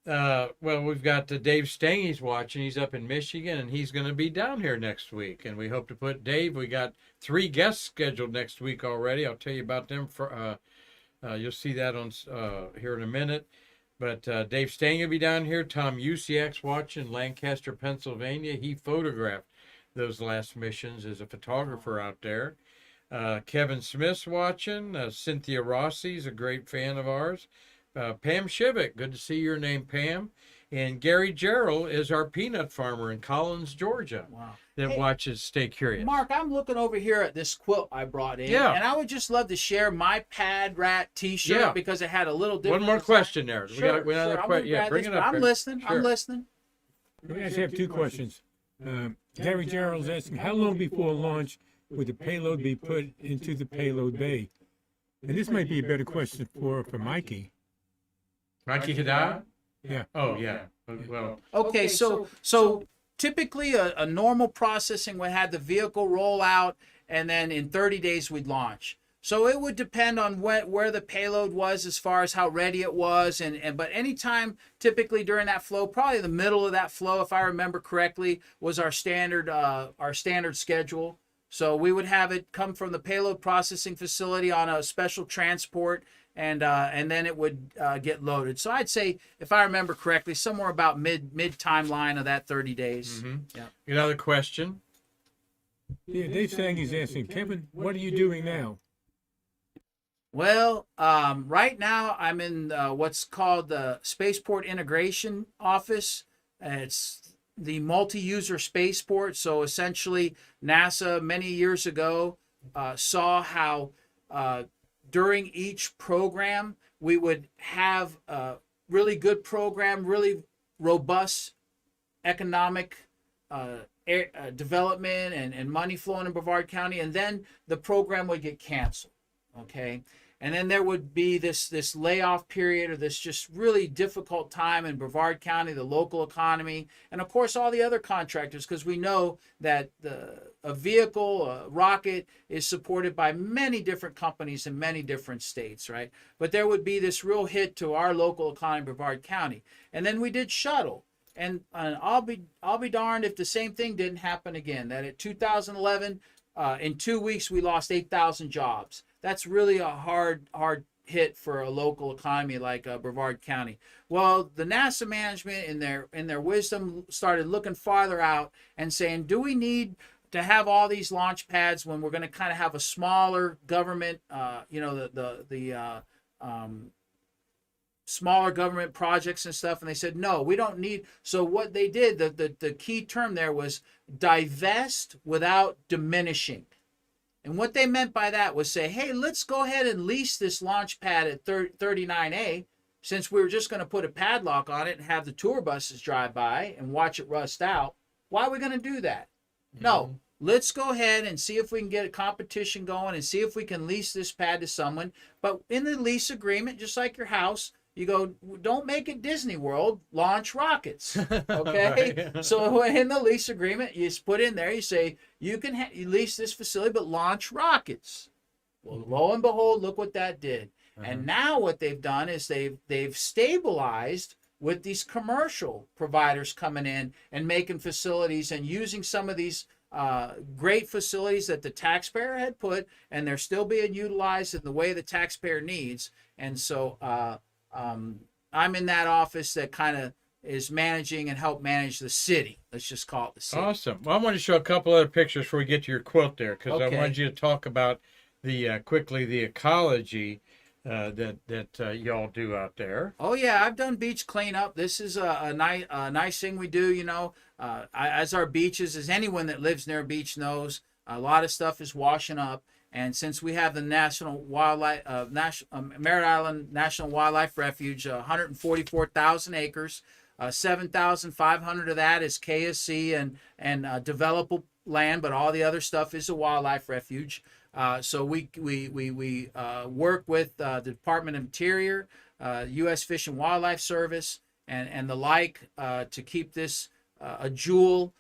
Well, we've got Dave Stangy's watching. He's up in Michigan, and he's going to be down here next week. And we hope to put Dave. We got 3 guests scheduled next week already. I'll tell you about them. You'll see that on here in a minute. But Dave Stangy will be down here. Tom Usiak's watching, Lancaster, Pennsylvania. He photographed those last missions as a photographer out there. Kevin Smith's watching. Cynthia Rossi's a great fan of ours. Pam Shivik, good to see your name, Pam. And Gary Gerald is our peanut farmer in Collins, Georgia. Wow. That watches Stay Curious. Mark, I'm looking over here at this quilt I brought in. Yeah. And I would just love to share my Pad Rat t-shirt because it had a little different. One more question there. Sure, we got another question. Yeah, bring it up. I'm listening. Sure. I'm listening. We actually have 2 questions. Gary Gerald's asking, how long before launch would the payload be put into the payload bay? And this might be a better question for Mikey. Mikey Kadar? Yeah. Oh, yeah. Well. Okay, so typically a normal processing would have the vehicle roll out, and then in 30 days we'd launch. So it would depend on where the payload was as far as how ready it was, but anytime typically during that flow, probably the middle of that flow, if I remember correctly, was our standard schedule. So we would have it come from the payload processing facility on a special transport, and then it would get loaded. So I'd say, if I remember correctly, somewhere about mid timeline of that 30 days. Mm-hmm. Yeah. Another question? Yeah, Dave Stangy's asking, Kevin, what are you doing now? Well, right now I'm in what's called the Spaceport Integration Office. It's the multi-user spaceport. So essentially, NASA many years ago saw how during each program we would have a really good program, really robust economic development and money flowing in Brevard County, and then the program would get canceled. Okay. And then there would be this layoff period, or this just really difficult time in Brevard County, the local economy, and of course all the other contractors, because we know that a vehicle, a rocket, is supported by many different companies in many different states, right? But there would be this real hit to our local economy, Brevard County. And then we did Shuttle. and I'll be darned if the same thing didn't happen again. That in 2011, in 2 weeks we lost 8,000 jobs. That's really a hard hit for a local economy like Brevard County. Well, the NASA management, in their wisdom, started looking farther out and saying, do we need to have all these launch pads when we're going to kind of have a smaller government, smaller government projects and stuff? And they said, no, we don't need. So what they did, the key term there was divest without diminishing. And what they meant by that was say, hey, let's go ahead and lease this launch pad at 39A, since we were just going to put a padlock on it and have the tour buses drive by and watch it rust out. Why are we going to do that? Mm-hmm. No, let's go ahead and see if we can get a competition going and see if we can lease this pad to someone. But in the lease agreement, just like your house, you go, don't make it Disney World, launch rockets, okay? Right. So in the lease agreement, you just put in there, you say, you can you lease this facility, but launch rockets. Well, lo and behold, look what that did. Uh-huh. And now what they've done is they've stabilized with these commercial providers coming in and making facilities and using some of these great facilities that the taxpayer had put, and they're still being utilized in the way the taxpayer needs. And so I'm in that office that kind of is managing and help manage the city. Let's just call it the city. Awesome. Well, I want to show a couple other pictures before we get to your quilt there, because I wanted you to talk about the ecology that y'all do out there. Oh yeah, I've done beach cleanup. This is a nice thing we do. You know, as our beaches, as anyone that lives near a beach knows, a lot of stuff is washing up. And since we have the Merritt Island National Wildlife Refuge, 144,000 acres, 7,500 of that is KSC and developable land, but all the other stuff is a wildlife refuge. So we work with the Department of Interior, U.S. Fish and Wildlife Service, and the like to keep this a jewel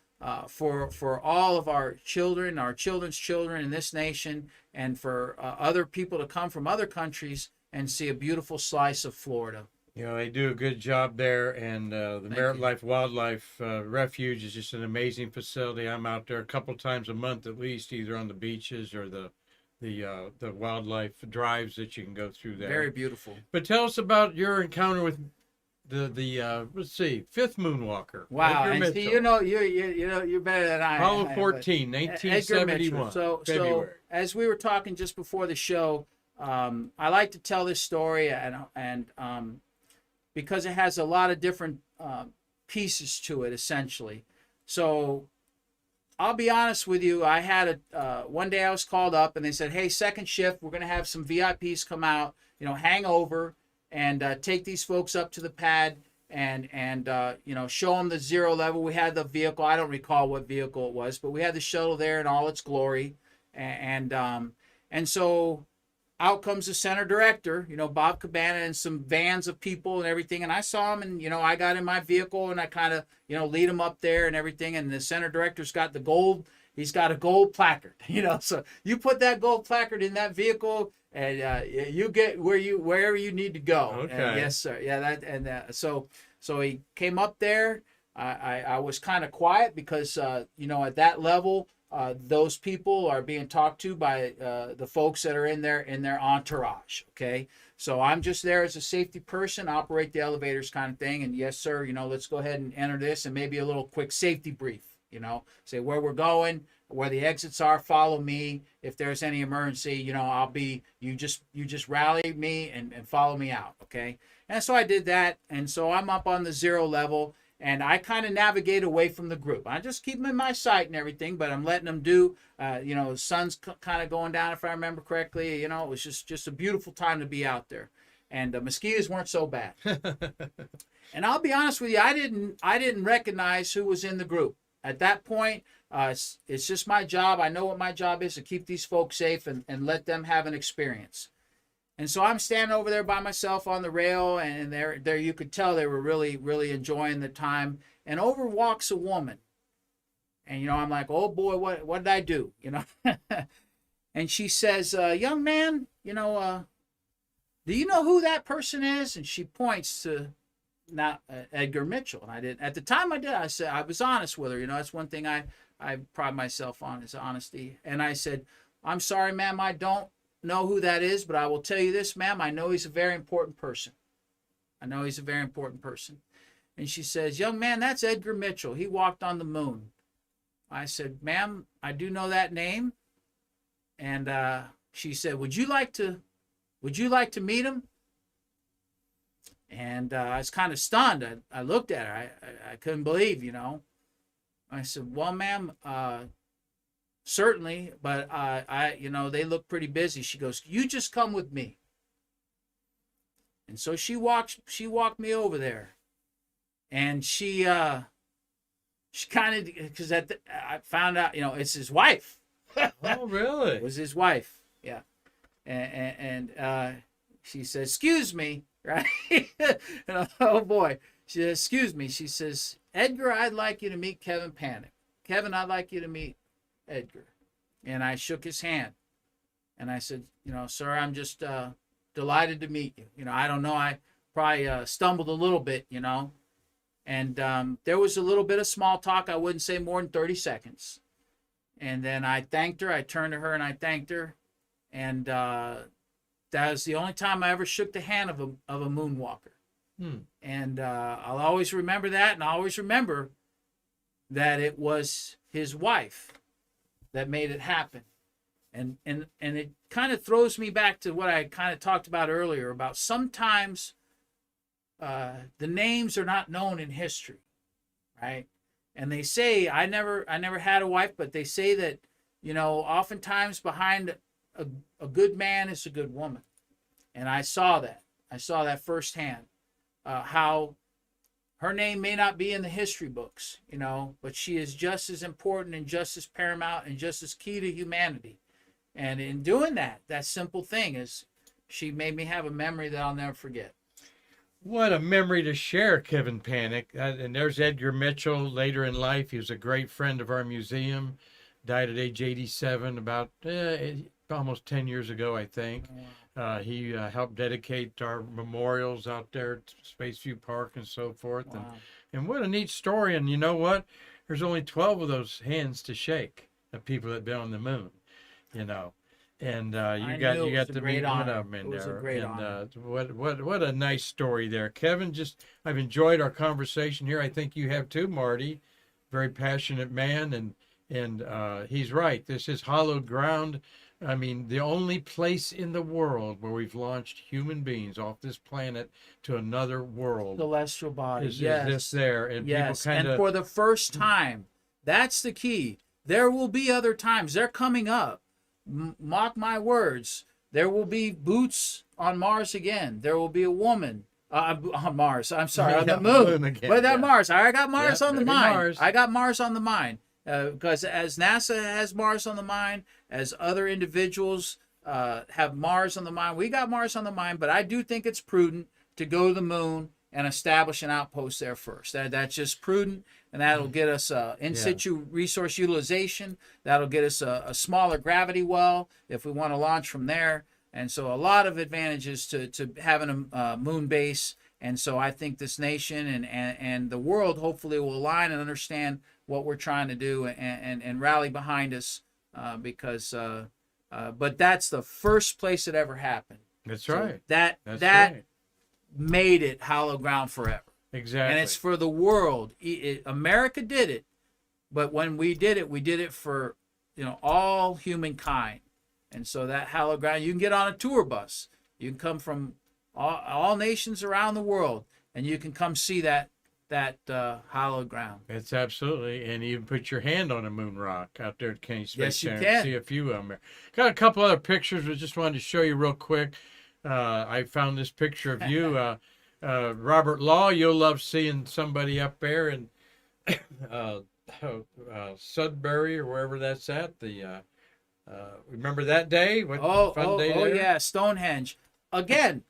for all of our children, our children's children in this nation, and for other people to come from other countries and see a beautiful slice of Florida. You know, they do a good job there, and the Merritt Life Wildlife Refuge is just an amazing facility. I'm out there a couple times a month at least, either on the beaches or the wildlife drives that you can go through there. Very beautiful. But tell us about your encounter with the let's see, fifth moonwalker. Wow, and see, you know you're better than I am. Apollo 14, 1971. So as we were talking just before the show, I like to tell this story, and because it has a lot of different pieces to it, essentially. So I'll be honest with you. I had one day I was called up and they said, "Hey, second shift, we're going to have some VIPs come out, hang over and take these folks up to the pad and show them the zero level." We had the vehicle. I don't recall what vehicle it was, but we had the shuttle there in all its glory, and so out comes the center director, Bob Cabana, and some vans of people and everything. And I saw him, and, I got in my vehicle and I kind of, lead him up there and everything. And the center director's got he's got a gold placard, so you put that gold placard in that vehicle and you get wherever you need to go. Okay. And yes, sir. Yeah. So he came up there. I was kind of quiet because, at that level, those people are being talked to by the folks that are in their entourage. Okay, so I'm just there as a safety person, operate the elevators kind of thing. And yes, sir, let's go ahead and enter this, and maybe a little quick safety brief. Say where we're going, where the exits are. Follow me. If there's any emergency, I'll be. You just rally me and follow me out. Okay, and so I did that, and so I'm up on the zero level. And I kind of navigate away from the group. I just keep them in my sight and everything, but I'm letting them do, the sun's kind of going down, if I remember correctly. It was just a beautiful time to be out there. And the mosquitoes weren't so bad. And I'll be honest with you, I didn't recognize who was in the group. At that point, it's just my job. I know what my job is, to keep these folks safe and let them have an experience. And so I'm standing over there by myself on the rail, and there you could tell they were really, really enjoying the time. And over walks a woman. And, I'm like, oh, boy, what did I do? And she says, young man, do you know who that person is? And she points to not Edgar Mitchell. And I didn't at the time. I said I was honest with her. You know, that's one thing I pride myself on is honesty. And I said, I'm sorry, ma'am, I don't know who that is, but I will tell you this, ma'am, I know he's a very important person. I know he's a very important person. And she says, young man, that's Edgar Mitchell. He walked on the moon. I said, ma'am, I do know that name. And she said, would you like to meet him? And I was kind of stunned. I looked at her. I couldn't believe, you know. I said, well, ma'am, certainly, but you know, they look pretty busy. She goes, you just come with me. And so she walked me over there. And she kind of, because I found out, you know, it's his wife. Oh, really? It was his wife. Yeah. And she says, excuse me. Right? And, oh boy. She says, excuse me. She says, Edgar, I'd like you to meet Kevin Panik. Kevin, I'd like you to meet Edgar. And I shook his hand. And I said, you know, sir, I'm just delighted to meet you. You know, I don't know. I probably stumbled a little bit, you know. And there was a little bit of small talk. I wouldn't say more than 30 seconds. And then I thanked her. I turned to her and I thanked her. And that was the only time I ever shook the hand of a moonwalker. And I'll always remember that, and I'll always remember that it was his wife that made it happen. And it kind of throws me back to what I kind of talked about earlier about sometimes the names are not known in history, right? And they say, I never had a wife, but they say that, you know, oftentimes behind a good man is a good woman. And I saw that firsthand, how her name may not be in the history books, you know, but she is just as important and just as paramount and just as key to humanity. And in doing that simple thing is she made me have a memory that I'll never forget. What a memory to share, Kevin Panik. And there's Edgar Mitchell later in life. He was a great friend of our museum. Died at age 87, about almost 10 years ago, I think. He helped dedicate our memorials out there at Spaceview Park and so forth. Wow. And what a neat story. And you know what? There's only 12 of those hands to shake of people that have been on the moon, you know. And you got to meet one of them in there. It was a great honor. What a nice story there, Kevin. I've enjoyed our conversation here. I think you have too, Marty. Very passionate man, and he's right. This is hallowed ground. I mean, the only place in the world where we've launched human beings off this planet to another world, celestial body, is this there, and yes, people kind of, and for the first time, that's the key. There will be other times. They're coming up. Mark my words. There will be boots on Mars again. There will be a woman on Mars. I'm sorry, on the moon. Again, But that yeah. Mars. I got Mars on the mind. Mars. I got Mars on the mind. Because as NASA has Mars on the mind, as other individuals have Mars on the mind, we got Mars on the mind. But I do think it's prudent to go to the moon and establish an outpost there first. That's just prudent, and that'll get us in situ resource utilization. That'll get us a smaller gravity well if we want to launch from there. And so a lot of advantages to having a moon base. And so I think this nation and the world hopefully will align and understand what we're trying to do and rally behind us but that's the first place it ever happened. That's So right. That Right. made it hollow ground forever. Exactly. And it's for the world. America did it, but when we did it for, you know, all humankind. And so that hollow ground, you can get on a tour bus. You can come from all nations around the world, and you can come see that hollow ground. It's absolutely, and you can put your hand on a moon rock out there at Kennedy Space Yes, you Center. can. See a few of them there. Got a couple other pictures, but just wanted to show you real quick. I found this picture of you, Robert Law. You'll love seeing somebody up there in Sudbury or wherever that's at. Remember that day? What fun day there? Yeah, Stonehenge. Again,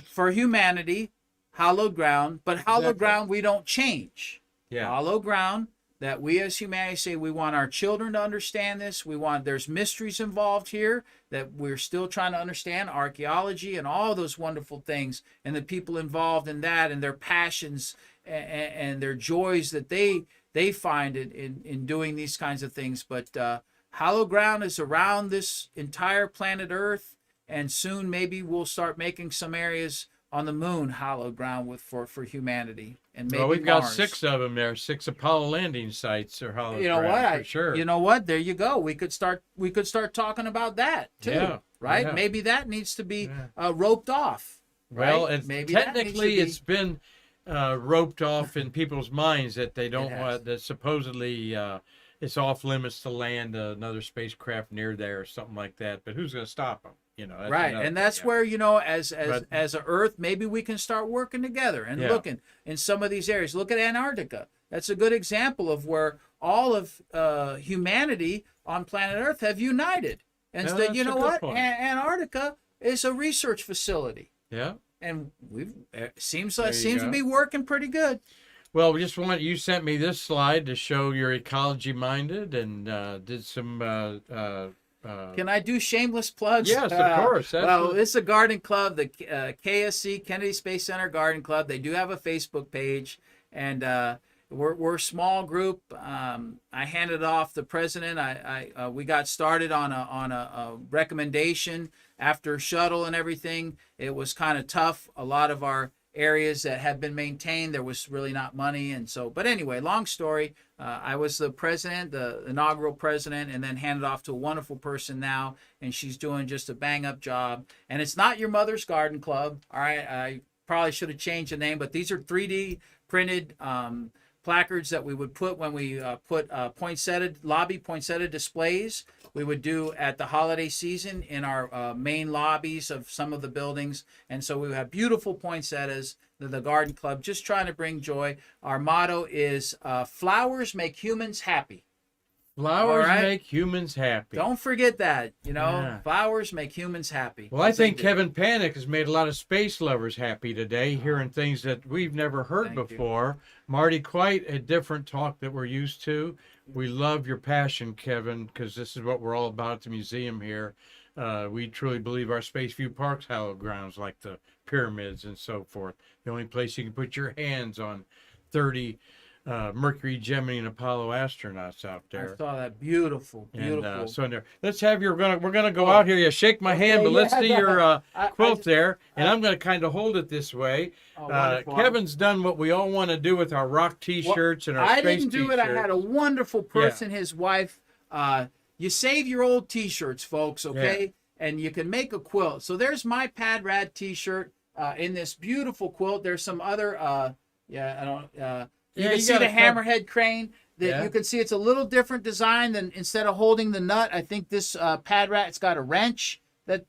for humanity, hallowed ground, but hallowed ground we don't change. Yeah. Hollow ground, that we as humanity say we want our children to understand this. There's mysteries involved here that we're still trying to understand, archaeology and all those wonderful things, and the people involved in that and their passions and their joys that they find in doing these kinds of things. But hallowed ground is around this entire planet Earth, and soon maybe we'll start making some areas on the moon hallowed ground for humanity. And maybe we've got Mars. 6 of them there. 6 Apollo landing sites are hallowed You know ground what? for sure. You know what? There you go. We could start talking about that too, Yeah, right? yeah. Maybe that needs to be roped off. Well, right? it's, Maybe that needs to technically be- it's been roped off in people's minds that they don't has. want, that supposedly it's off limits to land another spacecraft near there or something like that. But who's going to stop them? You know, that's right, another and that's thing. where But- as a Earth, maybe we can start working together and Yeah. looking in some of these areas. Look at Antarctica. That's a good example of where all of humanity on planet Earth have united and Yeah, said, that's you a know good what, point. Antarctica is a research facility, Yeah. and seems There you to go. be working pretty good. Well, we just want you sent me this slide to show you're ecology minded and did some. Can I do shameless plugs? Yes, of course, Well, absolutely. it's a garden club, the KSC Kennedy Space Center Garden Club. They do have a Facebook page, and we're a small group. I handed off the president. We got started on a recommendation after Shuttle and everything. It was kind of tough. A lot of our areas that had been maintained, there was really not money, and so. But anyway, long story. I was the president, the inaugural president, and then handed off to a wonderful person now, and she's doing just a bang up job. And it's not your mother's garden club. All right, I probably should have changed the name, but these are 3D printed placards that we would put when we put poinsettia displays. We would do at the holiday season in our main lobbies of some of the buildings. And so we have beautiful poinsettias, the garden club, just trying to bring joy. Our motto is flowers make humans happy. Flowers All right. make humans happy. Don't forget that, Yeah. flowers make humans happy. Well, I Yes, they think do. Kevin Panik has made a lot of space lovers happy today, hearing things that we've never heard Thank you. before. Marty, quite a different talk that we're used to. We love your passion, Kevin, because this is what we're all about at the museum here. We truly believe our Spaceview Park's hallowed grounds, like the pyramids and so forth. The only place you can put your hands on 30 Mercury, Gemini, and Apollo astronauts out there. I saw that. Beautiful. And so in there, let's have we're gonna go out here. You shake my hand, but let's yeah, see your I quilt just- there, and I'm gonna kind of hold it this way. Oh, wonderful. Kevin's done what we all want to do with our rock T-shirts and our I space didn't do T-shirts. it. I had a wonderful person, his wife. You save your old T-shirts, folks, okay? And you can make a quilt. So there's my Pad Rad T-shirt in this beautiful quilt. There's some other, you Yeah, can you see got the a couple- hammerhead crane. That Yeah. you can see it's a little different design than instead of holding the nut. I think this Pad Rat, it's got a wrench that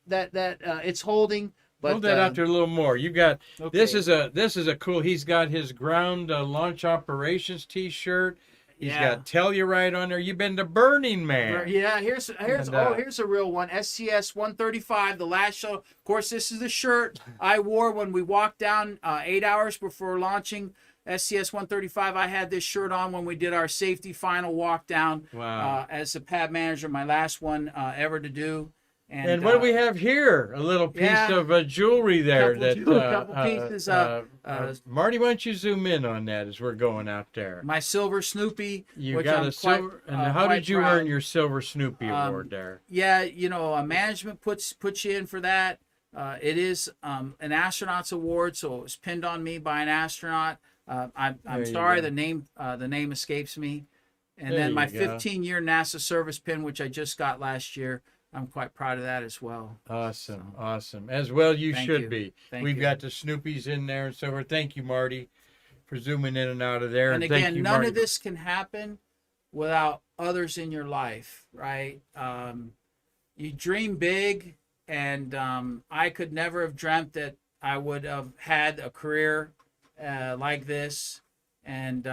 it's holding. But Hold that out there a little more. You got this okay. is a cool. He's got his ground launch operations T-shirt. He's Yeah. got Telluride on there. You've been to Burning Man. Yeah, here's And, here's a real one. SCS 135, the last show. Of course, this is the shirt I wore when we walked down 8 hours before launching SCS 135. I had this shirt on when we did our safety final walk down Wow. as the pad manager, my last one ever to do. And what do we have here? A little piece yeah. of jewelry there. Couple pieces. Marty, why don't you zoom in on that as we're going out there? My silver Snoopy. You which got I'm a silver. quite, And how quite did you proud. earn your Silver Snoopy award there? Yeah, management puts you in for that. It is an astronaut's award, so it was pinned on me by an astronaut. I'm There you sorry, go. the name escapes me. And There then my you go. 15-year NASA service pin, which I just got last year. I'm quite proud of that as well. Awesome, awesome. As well, you Thank should you. be. Thank We've you. got the Snoopies in there and so forth. Thank you, Marty, for zooming in and out of there. And thank again, you, none Marty. of this can happen without others in your life, right? You dream big, and I could never have dreamt that I would have had a career like this. And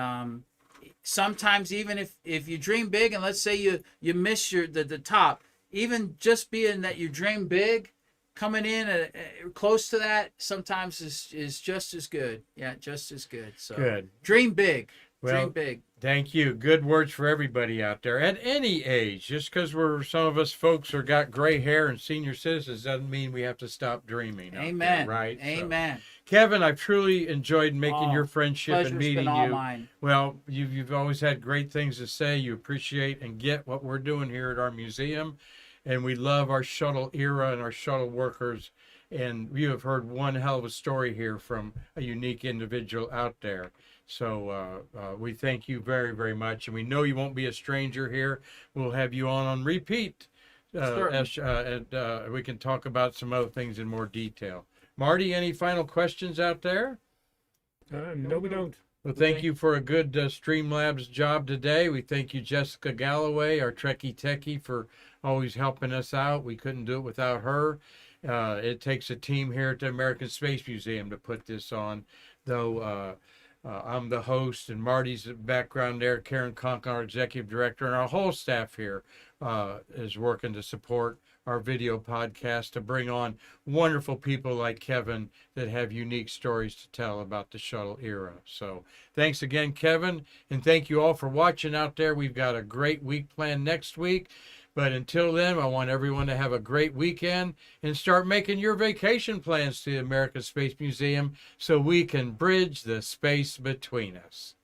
sometimes even if you dream big, and let's say you miss the top, even just being that you dream big, coming in close to that sometimes is just as good. Yeah, just as good. So Good. dream big. Well, Dream big. thank you. Good words for everybody out there at any age. Just because we're some of us folks are got gray hair and senior citizens doesn't mean we have to stop dreaming. out there, Amen. right? So, Amen. Kevin, I've truly enjoyed making your friendship and Pleasure's meeting been all you. mine. Well, you've always had great things to say. You appreciate and get what we're doing here at our museum, and we love our shuttle era and our shuttle workers. And you have heard one hell of a story here from a unique individual out there. So we thank you very, very much, and we know you won't be a stranger here. We'll have you on repeat, and we can talk about some other things in more detail. Marty, any final questions out there? No, we don't. Well, thank you for a good Streamlabs job today. We thank you, Jessica Galloway, our Trekkie Techie, for always helping us out. We couldn't do it without her. It takes a team here at the American Space Museum to put this on, though I'm the host, and Marty's background there, Karan, Conklin, our executive director, and our whole staff here is working to support our video podcast to bring on wonderful people like Kevin that have unique stories to tell about the shuttle era. So thanks again, Kevin, and thank you all for watching out there. We've got a great week planned next week. But until then, I want everyone to have a great weekend and start making your vacation plans to the American Space Museum so we can bridge the space between us.